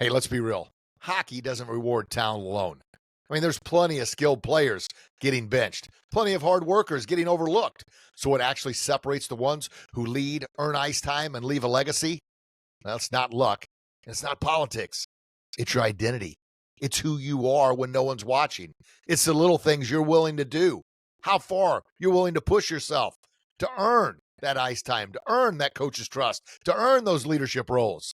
Hey, let's be real. Hockey doesn't reward talent alone. I mean, there's plenty of skilled players getting benched, plenty of hard workers getting overlooked. So, what actually separates the ones who lead, earn ice time, and leave a legacy? Well, it's not luck, and it's not politics. It's your identity. It's who you are when no one's watching. It's the little things you're willing to do, how far you're willing to push yourself to earn that ice time, to earn that coach's trust, to earn those leadership roles.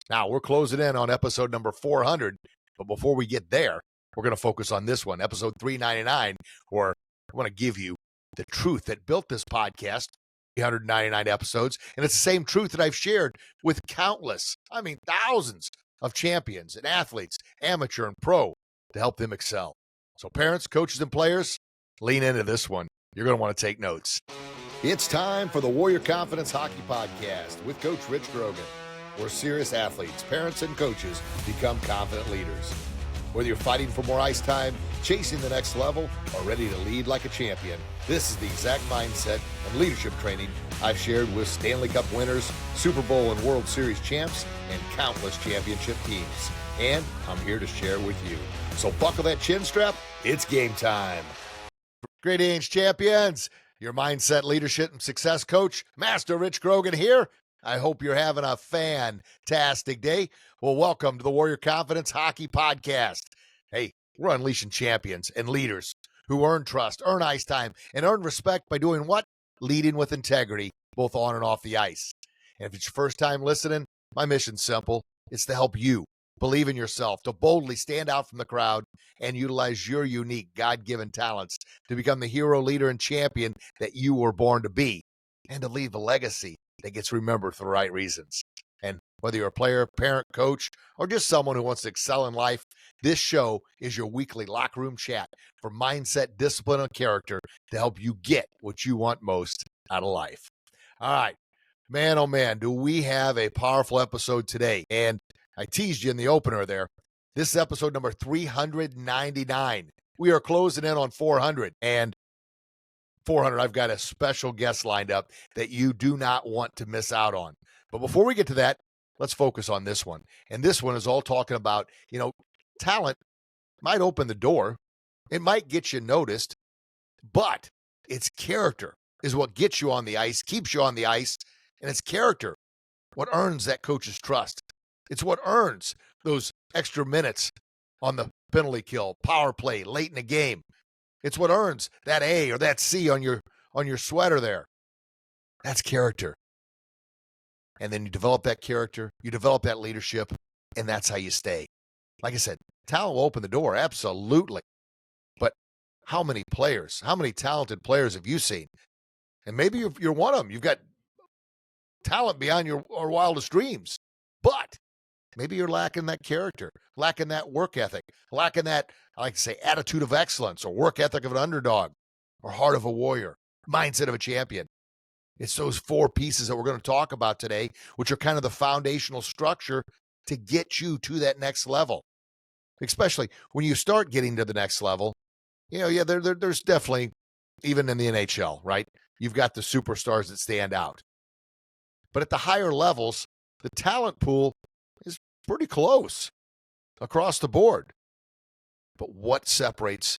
Now, we're closing in on episode number 400, but before we get there, we're going to focus on this one, episode 399, where I want to give you the truth that built this podcast, 399 episodes, and it's the same truth that I've shared with countless, thousands of champions and athletes, amateur and pro, to help them excel. So parents, coaches, and players, lean into this one. You're going to want to take notes. It's time for the Warrior Confidence Hockey Podcast with Coach Rich Grogan, where serious athletes, parents, and coaches become confident leaders. Whether you're fighting for more ice time, chasing the next level, or ready to lead like a champion, this is the exact mindset and leadership training I've shared with Stanley Cup winners, Super Bowl and World Series champs, and countless championship teams. And I'm here to share with you. So buckle that chin strap. It's game time. Greetings, champions. Your mindset, leadership, and success coach, Master Rich Grogan here. I hope you're having a fantastic day. Well, welcome to the Warrior Confidence Hockey Podcast. Hey, we're unleashing champions and leaders who earn trust, earn ice time, and earn respect by doing what? Leading with integrity, both on and off the ice. And if it's your first time listening, my mission's simple. It's to help you believe in yourself, to boldly stand out from the crowd and utilize your unique God-given talents to become the hero, leader, and champion that you were born to be, and to leave a legacy that gets remembered for the right reasons. And whether you're a player, parent, coach, or just someone who wants to excel in life, this show is your weekly locker room chat for mindset, discipline, and character to help you get what you want most out of life. All right, man, oh man, do we have a powerful episode today. And I teased you in the opener there. This is episode number 399. We are closing in on 400. And 400, I've got a special guest lined up that you do not want to miss out on. But before we get to that, let's focus on this one. And this one is all talking about, talent might open the door. It might get you noticed, but it's character is what gets you on the ice, keeps you on the ice, and it's character what earns that coach's trust. It's what earns those extra minutes on the penalty kill, power play, late in the game. It's what earns that A or that C on your sweater there. That's character. And then you develop that character, you develop that leadership, and that's how you stay. Like I said, talent will open the door, absolutely. But how many talented players have you seen? And maybe you're one of them. You've got talent beyond your wildest dreams. But maybe you're lacking that character, lacking that work ethic, lacking that, I like to say, attitude of excellence or work ethic of an underdog or heart of a warrior, mindset of a champion. It's those four pieces that we're going to talk about today, which are kind of the foundational structure to get you to that next level. Especially when you start getting to the next level, there's definitely, even in the NHL, right? You've got the superstars that stand out. But at the higher levels, the talent pool is pretty close across the board. But what separates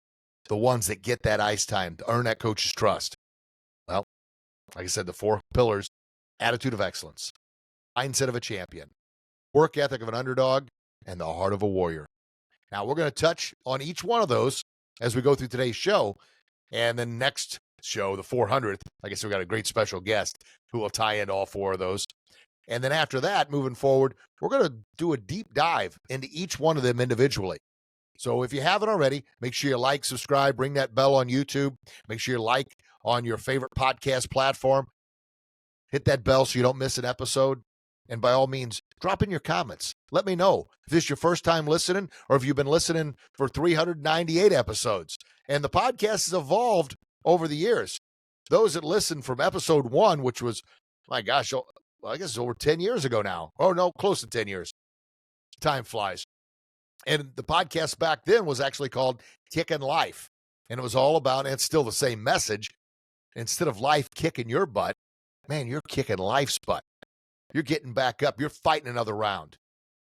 the ones that get that ice time to earn that coach's trust? Well, like I said, the four pillars: attitude of excellence, mindset of a champion, work ethic of an underdog, and the heart of a warrior. Now, we're going to touch on each one of those as we go through today's show. And then next show, the 400th, I guess we've got a great special guest who will tie into all four of those. And then after that, moving forward, we're going to do a deep dive into each one of them individually. So if you haven't already, make sure you like, subscribe, ring that bell on YouTube. Make sure you like on your favorite podcast platform. Hit that bell so you don't miss an episode. And by all means, drop in your comments. Let me know if this is your first time listening or if you've been listening for 398 episodes. And the podcast has evolved over the years. Those that listened from episode 1, which was, my gosh, I guess it's over 10 years ago now. Oh, no, close to 10 years. Time flies. And the podcast back then was actually called Kicking Life. And it was all about, and it's still the same message, instead of life kicking your butt, man, you're kicking life's butt. You're getting back up. You're fighting another round.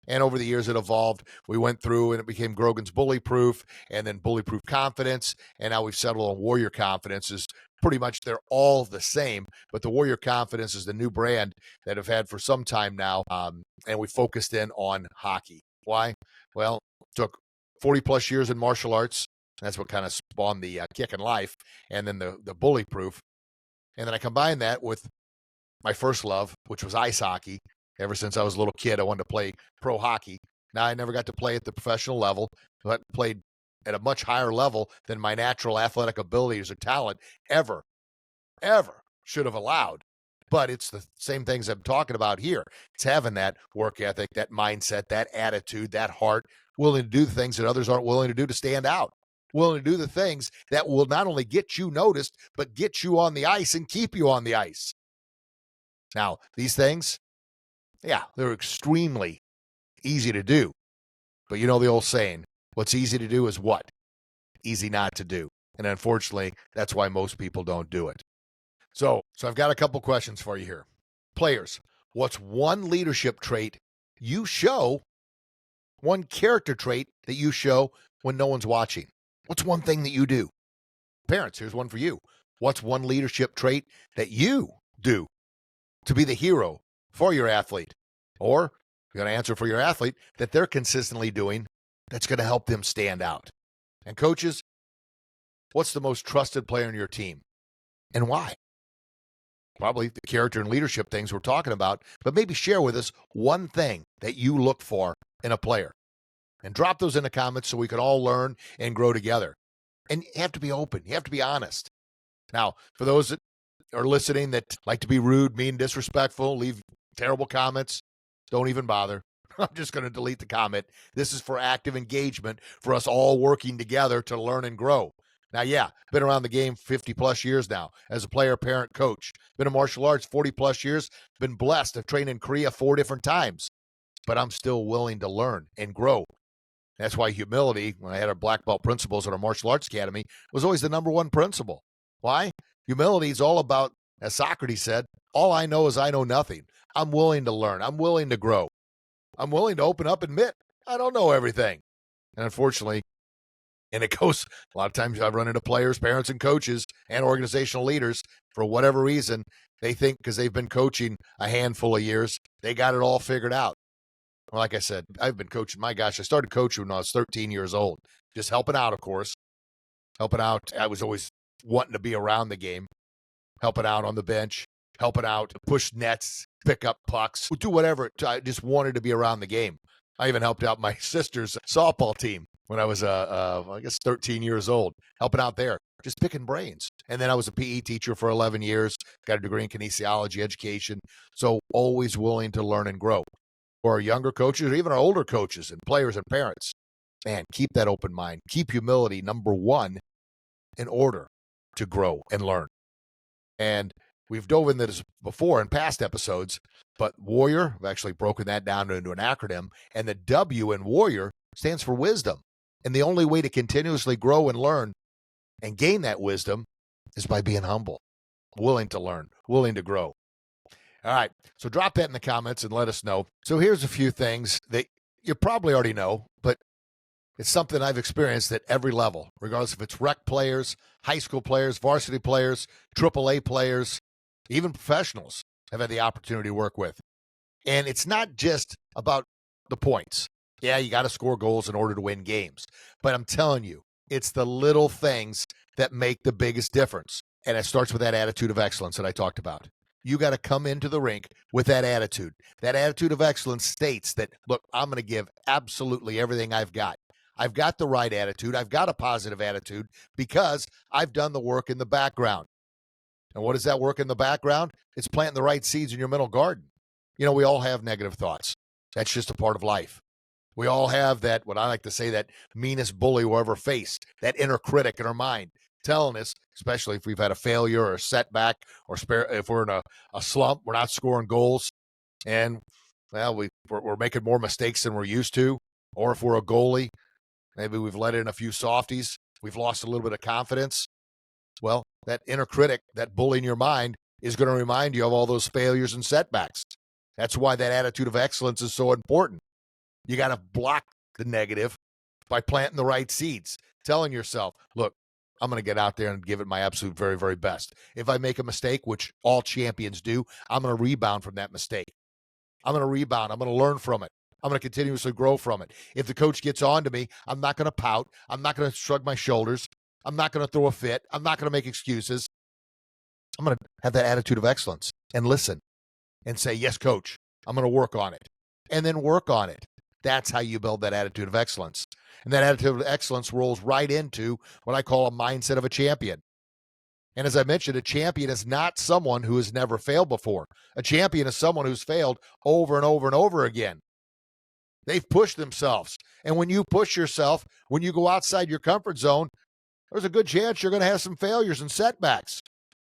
And over the years, it evolved. We went through and it became Grogan's Bully Proof and then Bully Proof Confidence. And now we've settled on Warrior Confidence. Is pretty much they're all the same, but the Warrior Confidence is the new brand that I've had for some time now. And we focused in on hockey. Why? Well, it took 40 plus years in martial arts. That's what kind of spawned the kick in life and then the Bully Proof. And then I combined that with my first love, which was ice hockey. Ever since I was a little kid, I wanted to play pro hockey. Now, I never got to play at the professional level, but played at a much higher level than my natural athletic abilities or talent ever should have allowed. But it's the same things I'm talking about here. It's having that work ethic, that mindset, that attitude, that heart, willing to do the things that others aren't willing to do to stand out. Willing to do the things that will not only get you noticed, but get you on the ice and keep you on the ice. Now, these things, yeah, they're extremely easy to do. But you know the old saying, what's easy to do is what? Easy not to do. And unfortunately, that's why most people don't do it. So I've got a couple questions for you here. Players, what's one leadership trait you show, one character trait that you show when no one's watching? What's one thing that you do? Parents, here's one for you. What's one leadership trait that you do to be the hero for your athlete? Or you're going to answer for your athlete that they're consistently doing that's going to help them stand out. And coaches, what's the most trusted player in your team and why? Probably the character and leadership things we're talking about, but maybe share with us one thing that you look for in a player. And drop those in the comments so we can all learn and grow together. And you have to be open. You have to be honest. Now, for those that are listening that like to be rude, mean, disrespectful, leave terrible comments, don't even bother. I'm just going to delete the comment. This is for active engagement, for us all working together to learn and grow. Now, yeah, been around the game 50 plus years now as a player, parent, coach. Been in martial arts 40 plus years. Been blessed. I've trained in Korea 4 different times. But I'm still willing to learn and grow. That's why humility, when I had our black belt principles at our martial arts academy, was always the number one principle. Why? Humility is all about, as Socrates said, all I know is I know nothing. I'm willing to learn. I'm willing to grow. I'm willing to open up and admit I don't know everything. And unfortunately, and it goes, a lot of times I've run into players, parents, and coaches and organizational leaders, for whatever reason, they think because they've been coaching a handful of years, they got it all figured out. Well, like I said, I've been coaching. My gosh, I started coaching when I was 13 years old. Just helping out, of course. Helping out. I was always wanting to be around the game. Helping out on the bench. Helping out, push nets, pick up pucks, do whatever. I just wanted to be around the game. I even helped out my sister's softball team when I was, I guess, 13 years old. Helping out there. Just picking brains. And then I was a PE teacher for 11 years. Got a degree in kinesiology education. So always willing to learn and grow. For our younger coaches or even our older coaches and players and parents, man, keep that open mind. Keep humility number one in order to grow and learn. And we've dove into this before in past episodes, but Warrior, I've actually broken that down into an acronym, and the W in Warrior stands for wisdom. And the only way to continuously grow and learn and gain that wisdom is by being humble, willing to learn, willing to grow. All right, so drop that in the comments and let us know. So here's a few things that you probably already know, but it's something I've experienced at every level, regardless if it's rec players, high school players, varsity players, AAA players, even professionals I've had the opportunity to work with. And it's not just about the points. Yeah, you got to score goals in order to win games. But I'm telling you, it's the little things that make the biggest difference. And it starts with that attitude of excellence that I talked about. You got to come into the rink with that attitude. That attitude of excellence states that, look, I'm going to give absolutely everything I've got. I've got the right attitude. I've got a positive attitude because I've done the work in the background. And what is that work in the background? It's planting the right seeds in your mental garden. You know, we all have negative thoughts. That's just a part of life. We all have that, what I like to say, that meanest bully we ever faced, that inner critic in our mind, telling us, especially if we've had a failure or a setback, or if we're in a slump, we're not scoring goals, and, well, we're making more mistakes than we're used to, or if we're a goalie, maybe we've let in a few softies, we've lost a little bit of confidence. Well, that inner critic, that bully in your mind, is going to remind you of all those failures and setbacks. That's why that attitude of excellence is so important. You got to block the negative by planting the right seeds, telling yourself, look, I'm going to get out there and give it my absolute very, very best. If I make a mistake, which all champions do, I'm going to rebound from that mistake. I'm going to rebound. I'm going to learn from it. I'm going to continuously grow from it. If the coach gets on to me, I'm not going to pout. I'm not going to shrug my shoulders. I'm not going to throw a fit. I'm not going to make excuses. I'm going to have that attitude of excellence and listen and say, yes, coach, I'm going to work on it. And then work on it. That's how you build that attitude of excellence. And that attitude of excellence rolls right into what I call a mindset of a champion. And as I mentioned, a champion is not someone who has never failed before. A champion is someone who's failed over and over and over again. They've pushed themselves. And when you push yourself, when you go outside your comfort zone, there's a good chance you're going to have some failures and setbacks.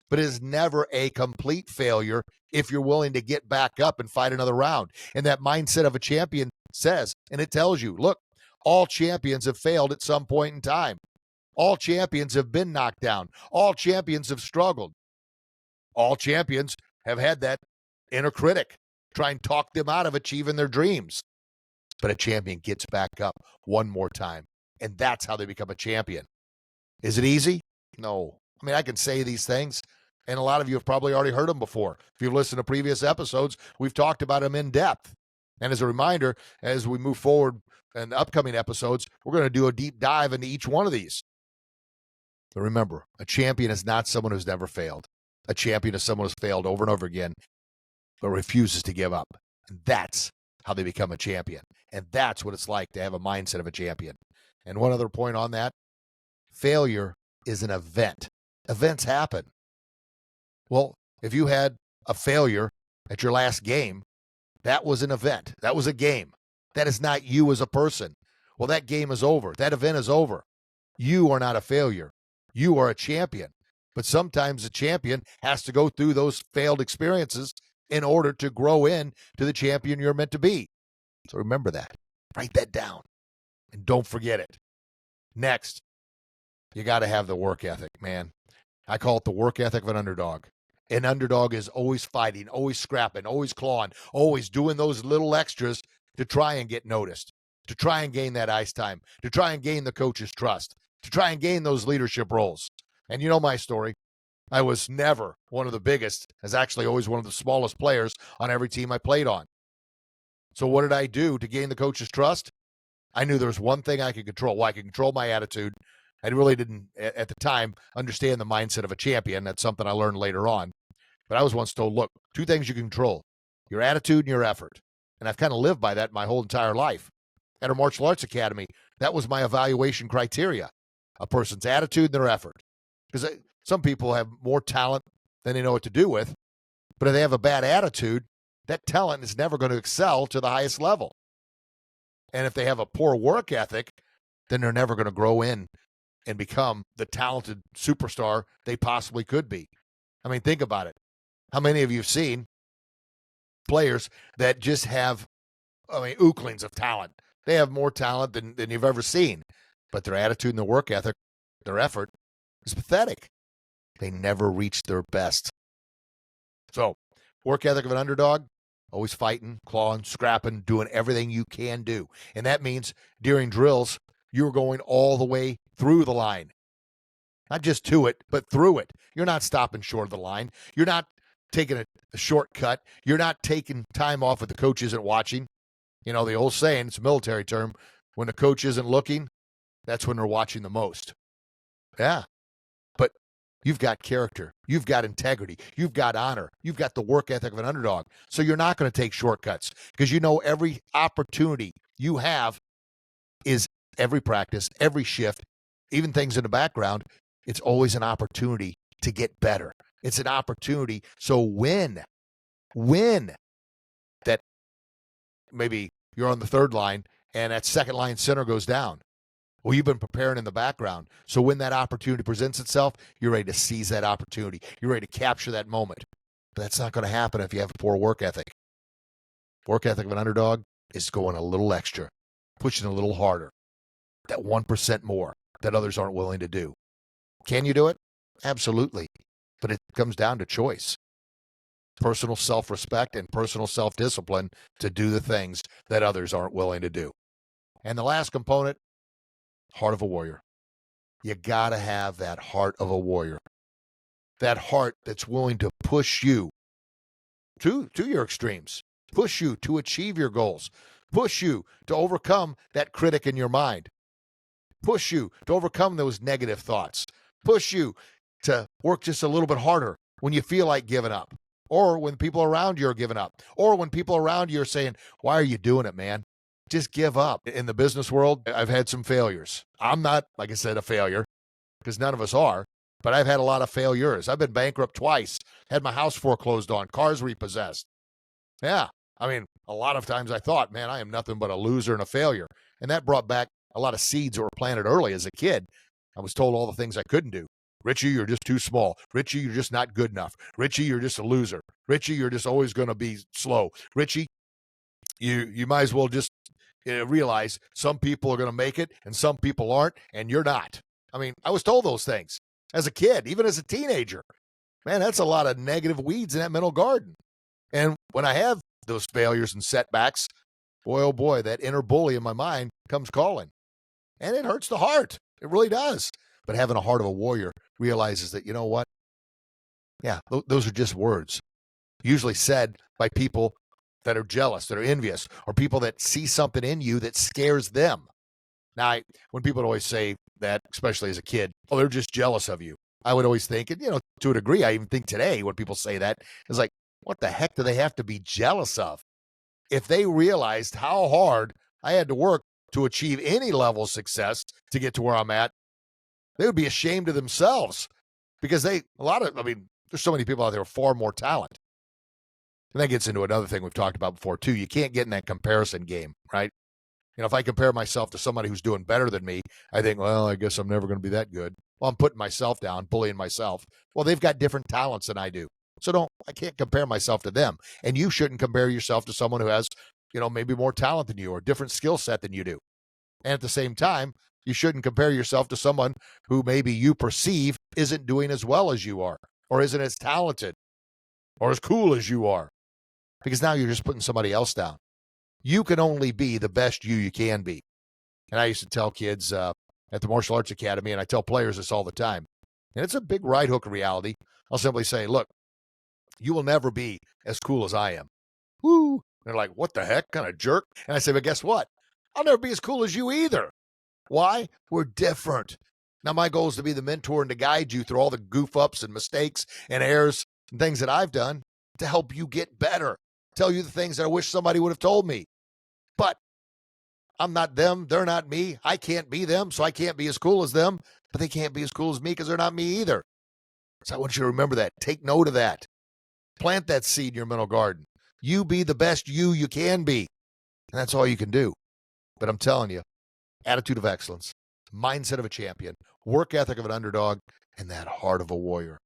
But it is never a complete failure if you're willing to get back up and fight another round. And that mindset of a champion says, and it tells you, look, all champions have failed at some point in time. All champions have been knocked down. All champions have struggled. All champions have had that inner critic try and talk them out of achieving their dreams. But a champion gets back up one more time, and that's how they become a champion. Is it easy? No. I mean, I can say these things, and a lot of you have probably already heard them before. If you've listened to previous episodes, we've talked about them in depth. And as a reminder, as we move forward in the upcoming episodes, we're going to do a deep dive into each one of these. But remember, a champion is not someone who's never failed. A champion is someone who's failed over and over again, but refuses to give up. And that's how they become a champion. And that's what it's like to have a mindset of a champion. And one other point on that, failure is an event. Events happen. Well, if you had a failure at your last game, that was an event. That was a game. That is not you as a person. Well, that game is over. That event is over. You are not a failure. You are a champion. But sometimes a champion has to go through those failed experiences in order to grow in to the champion you're meant to be. So remember that. Write that down. And don't forget it. Next, you got to have the work ethic, man. I call it the work ethic of an underdog. An underdog is always fighting, always scrapping, always clawing, always doing those little extras to try and get noticed, to try and gain that ice time, to try and gain the coach's trust, to try and gain those leadership roles. And you know my story. I was never one of the biggest. I was actually always one of the smallest players on every team I played on. So what did I do to gain the coach's trust? I knew there was one thing I could control. Well, I could control my attitude. I really didn't, at the time, understand the mindset of a champion. That's something I learned later on. But I was once told, look, two things you can control, your attitude and your effort. And I've kind of lived by that my whole entire life. At our martial arts academy, that was my evaluation criteria, a person's attitude and their effort. Because some people have more talent than they know what to do with. But if they have a bad attitude, that talent is never going to excel to the highest level. And if they have a poor work ethic, then they're never going to grow in and become the talented superstar they possibly could be. I mean, think about it. How many of you have seen players that just have, ooklings of talent? They have more talent than you've ever seen. But their attitude and their work ethic, their effort, is pathetic. They never reach their best. So, work ethic of an underdog, always fighting, clawing, scrapping, doing everything you can do. And that means during drills, you're going all the way through the line. Not just to it, but through it. You're not stopping short of the line. You're not taking a shortcut. You're not taking time off if the coach isn't watching. You know, the old saying, it's a military term, when the coach isn't looking, that's when they're watching the most. Yeah. But you've got character. You've got integrity. You've got honor. You've got the work ethic of an underdog. So you're not going to take shortcuts because you know every opportunity you have is every practice, every shift, even things in the background. It's always an opportunity to get better. It's an opportunity. So when that maybe you're on the third line and that second line center goes down, well, you've been preparing in the background. So when that opportunity presents itself, you're ready to seize that opportunity. You're ready to capture that moment. But that's not going to happen if you have a poor work ethic. Work ethic of an underdog is going a little extra, pushing a little harder, that 1% more that others aren't willing to do. Can you do it? Absolutely. But it comes down to choice. personal self-respect and personal self-discipline to do the things that others aren't willing to do. And the last component, heart of a warrior. You got to have that heart of a warrior. That heart that's willing to push you to your extremes, push you to achieve your goals, push you to overcome that critic in your mind, push you to overcome those negative thoughts, push you to work just a little bit harder when you feel like giving up, or when people around you are giving up, or when people around you are saying, why are you doing it, man? Just give up. In the business world, I've had some failures. I'm not, like I said, a failure, because none of us are, but I've had a lot of failures. I've been bankrupt twice, had my house foreclosed on, cars repossessed. Yeah, I mean, a lot of times I thought, man, I am nothing but a loser and a failure. And that brought back a lot of seeds that were planted early as a kid. I was told all the things I couldn't do. Richie, you're just too small. Richie, you're just not good enough. Richie, you're just a loser. Richie, you're just always going to be slow. Richie, you might as well just realize some people are going to make it and some people aren't, and you're not. I mean, I was told those things as a kid, even as a teenager. Man, that's a lot of negative weeds in that mental garden. And when I have those failures and setbacks, boy, oh boy, that inner bully in my mind comes calling. And it hurts the heart. It really does. But having a heart of a warrior realizes that, you know what? Yeah, those are just words, usually said by people that are jealous, that are envious, or people that see something in you that scares them. Now, when people would always say that, especially as a kid, oh, they're just jealous of you, I would always think, and to a degree, I even think today when people say that, is like, what the heck do they have to be jealous of? If they realized how hard I had to work to achieve any level of success to get to where I'm at, they would be ashamed of themselves, because there's so many people out there with far more talent. And that gets into another thing we've talked about before too. You can't get in that comparison game, right? If I compare myself to somebody who's doing better than me, I think, well, I guess I'm never going to be that good. Well, I'm putting myself down, bullying myself. Well, they've got different talents than I do. So I can't compare myself to them. And you shouldn't compare yourself to someone who has, maybe more talent than you or a different skill set than you do. And at the same time, you shouldn't compare yourself to someone who maybe you perceive isn't doing as well as you are, or isn't as talented, or as cool as you are. Because now you're just putting somebody else down. You can only be the best you can be. And I used to tell kids at the Martial Arts Academy, and I tell players this all the time, and it's a big right hook reality. I'll simply say, look, you will never be as cool as I am. Woo! And they're like, what the heck, kind of jerk? And I say, but guess what? I'll never be as cool as you either. Why? We're different. Now, my goal is to be the mentor and to guide you through all the goof ups and mistakes and errors and things that I've done to help you get better. Tell you the things that I wish somebody would have told me. But I'm not them. They're not me. I can't be them, so I can't be as cool as them. But they can't be as cool as me because they're not me either. So I want you to remember that. Take note of that. Plant that seed in your mental garden. You be the best you can be. And that's all you can do. But I'm telling you, attitude of excellence, mindset of a champion, work ethic of an underdog, and that heart of a warrior.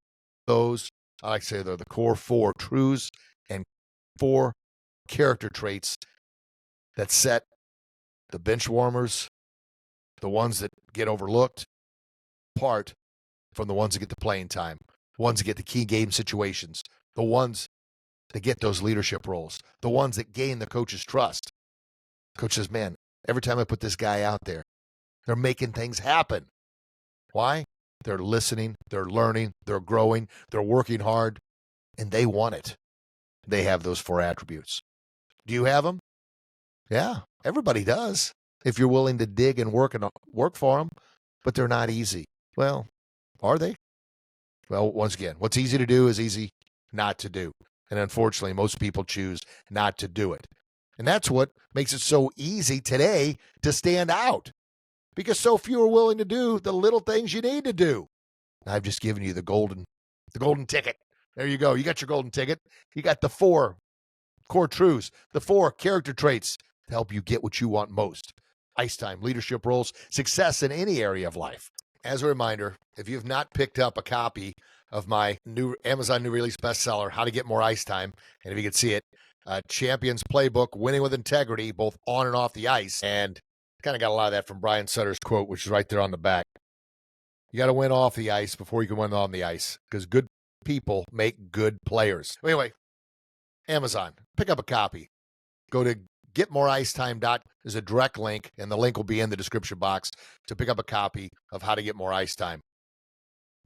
Those, I like to say, they're the core 4 truths and 4 character traits that set the bench warmers, the ones that get overlooked, apart from the ones that get the playing time, the ones that get the key game situations, the ones that get those leadership roles, the ones that gain the coach's trust. Coach says, man, every time I put this guy out there, they're making things happen. Why? They're listening, they're learning, they're growing, they're working hard, and they want it. They have those 4 attributes. Do you have them? Yeah, everybody does, if you're willing to dig and work for them, but they're not easy. Well, are they? Well, once again, what's easy to do is easy not to do. And unfortunately, most people choose not to do it. And that's what makes it so easy today to stand out, because so few are willing to do the little things you need to do. I've just given you the golden ticket. There you go. You got your golden ticket. You got the 4 core truths, the 4 character traits to help you get what you want most. Ice time, leadership roles, success in any area of life. As a reminder, if you've not picked up a copy of my new Amazon new release bestseller, How to Get More Ice Time, and if you can see it, Champions Playbook, Winning with Integrity, both on and off the ice. And kind of got a lot of that from Brian Sutter's quote, which is right there on the back. You got to win off the ice before you can win on the ice, because good people make good players. Anyway, Amazon. Pick up a copy. Go to getmoreicetime. There's a direct link, and the link will be in the description box to pick up a copy of How to Get More Ice Time.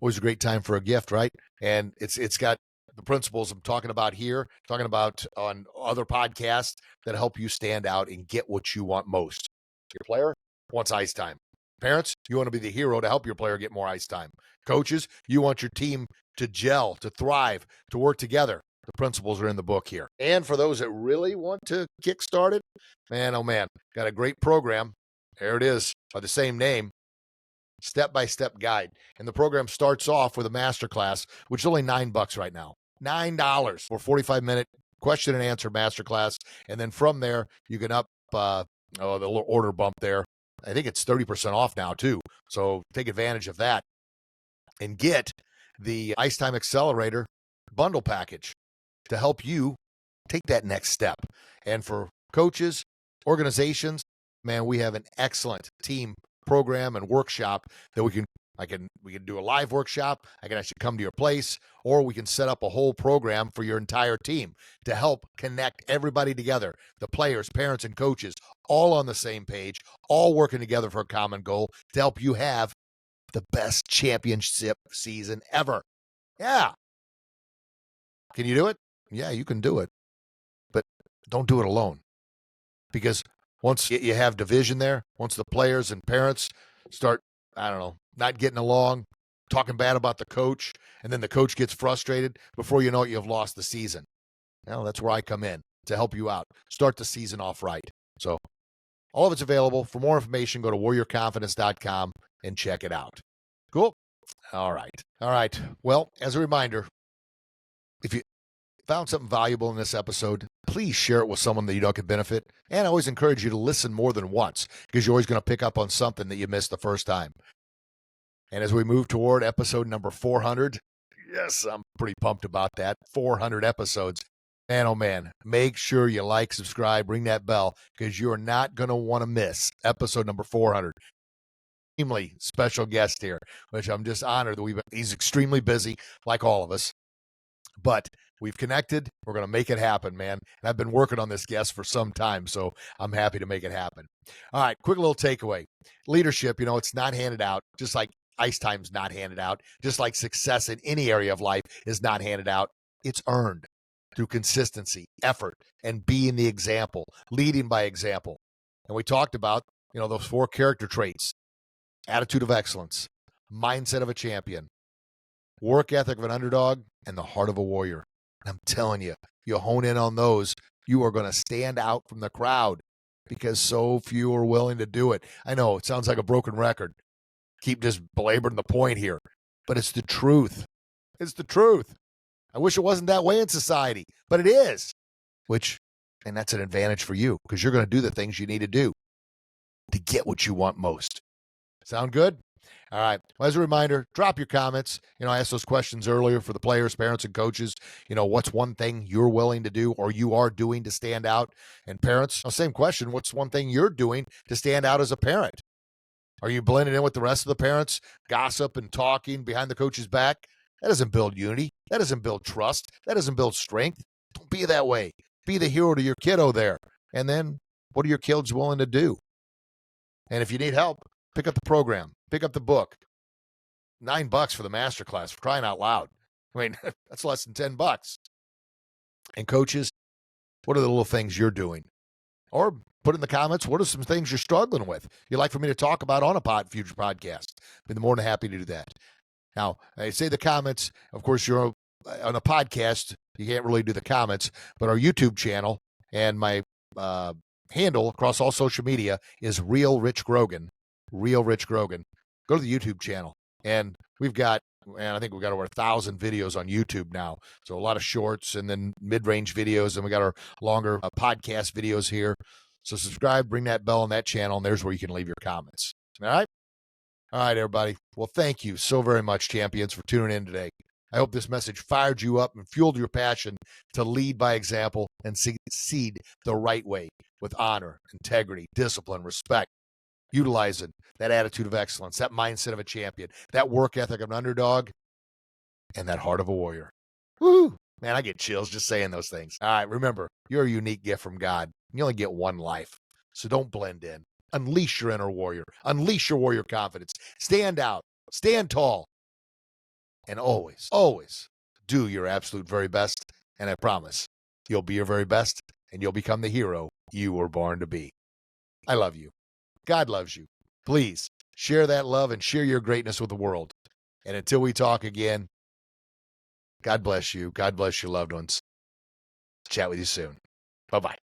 Always a great time for a gift, right? And it's got the principles I'm talking about here, talking about on other podcasts that help you stand out and get what you want most. Your player wants ice time. Parents, you want to be the hero to help your player get more ice time. Coaches, you want your team to gel, to thrive, to work together. The principles are in the book here. And for those that really want to kick started, man, oh man, got a great program. There it is, by the same name, step-by-step guide. And the program starts off with a masterclass, which is only $9 right now. $9 for 45-minute question and answer masterclass. And then from there, you can up the little order bump there. I think it's 30% off now too. So take advantage of that and get the Ice Time Accelerator bundle package to help you take that next step. And for coaches, organizations, man, we have an excellent team program and workshop that we can do a live workshop. I can actually come to your place, or we can set up a whole program for your entire team to help connect everybody together, the players, parents, and coaches, all on the same page, all working together for a common goal to help you have the best championship season ever. Yeah. Can you do it? Yeah, you can do it. But don't do it alone. Because once you have division there, once the players and parents start, not getting along, talking bad about the coach, and then the coach gets frustrated, before you know it, you've lost the season. Well, that's where I come in to help you out. Start the season off right. So all of it's available. For more information, go to warriorconfidence.com and check it out. Cool. All right. Well, as a reminder, if you found something valuable in this episode, please share it with someone that you know could benefit. And I always encourage you to listen more than once, because you're always going to pick up on something that you missed the first time. And as we move toward episode number 400, yes, I'm pretty pumped about that. 400 episodes. Man, oh man, make sure you like, subscribe, ring that bell, because you're not going to want to miss episode number 400. Extremely special guest here, which I'm just honored that he's extremely busy, like all of us. But we've connected. We're going to make it happen, man. And I've been working on this guest for some time, so I'm happy to make it happen. All right, quick little takeaway. Leadership, it's not handed out, just like ice time's not handed out, just like success in any area of life is not handed out. It's earned through consistency, effort, and being the example, leading by example. And we talked about, those 4 character traits: attitude of excellence, mindset of a champion, work ethic of an underdog, and the heart of a warrior. And I'm telling you, you hone in on those, you are going to stand out from the crowd, because so few are willing to do it. I know it sounds like a broken record. Keep just belaboring the point here, but it's the truth. It's the truth. I wish it wasn't that way in society, but it is. And that's an advantage for you, because you're going to do the things you need to do to get what you want most. Sound good? All right. Well, as a reminder, drop your comments. I asked those questions earlier for the players, parents, and coaches. What's one thing you're willing to do or you are doing to stand out? And parents, same question. What's one thing you're doing to stand out as a parent? Are you blending in with the rest of the parents, gossip and talking behind the coach's back? That doesn't build unity. That doesn't build trust. That doesn't build strength. Don't be that way. Be the hero to your kiddo there. And then what are your kids willing to do? And if you need help, pick up the program. Pick up the book. $9 for the masterclass, for crying out loud. That's less than $10. And coaches, what are the little things you're doing? Or put in the comments, what are some things you're struggling with you'd like for me to talk about on a future podcast? I'd be more than happy to do that. Now, I say the comments, of course, you're on a podcast, you can't really do the comments, but our YouTube channel and my handle across all social media is Real Rich Grogan. Real Rich Grogan. Go to the YouTube channel, and I think we've got over 1,000 videos on YouTube now. So a lot of shorts and then mid-range videos, and we got our longer podcast videos here. So subscribe, ring that bell on that channel, and there's where you can leave your comments. All right? All right, everybody. Well, thank you so very much, champions, for tuning in today. I hope this message fired you up and fueled your passion to lead by example and succeed the right way with honor, integrity, discipline, respect, utilizing that attitude of excellence, that mindset of a champion, that work ethic of an underdog, and that heart of a warrior. Woo! Man, I get chills just saying those things. All right, remember, you're a unique gift from God. You only get one life, so don't blend in. Unleash your inner warrior. Unleash your warrior confidence. Stand out. Stand tall. And always, always do your absolute very best. And I promise you'll be your very best and you'll become the hero you were born to be. I love you. God loves you. Please share that love and share your greatness with the world. And until we talk again, God bless you. God bless your loved ones. Chat with you soon. Bye-bye.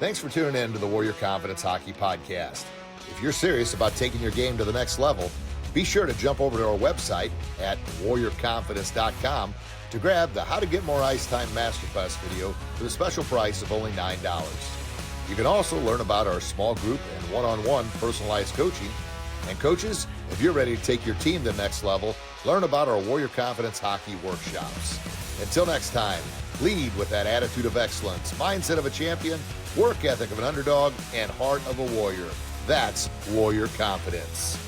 Thanks for tuning in to the Warrior Confidence Hockey Podcast. If you're serious about taking your game to the next level, be sure to jump over to our website at warriorconfidence.com to grab the How to Get More Ice Time Masterclass video for the special price of only $9. You can also learn about our small group and one-on-one personalized coaching. And coaches, if you're ready to take your team to the next level, learn about our Warrior Confidence Hockey workshops. Until next time, lead with that attitude of excellence, mindset of a champion, work ethic of an underdog, and heart of a warrior. That's Warrior Confidence.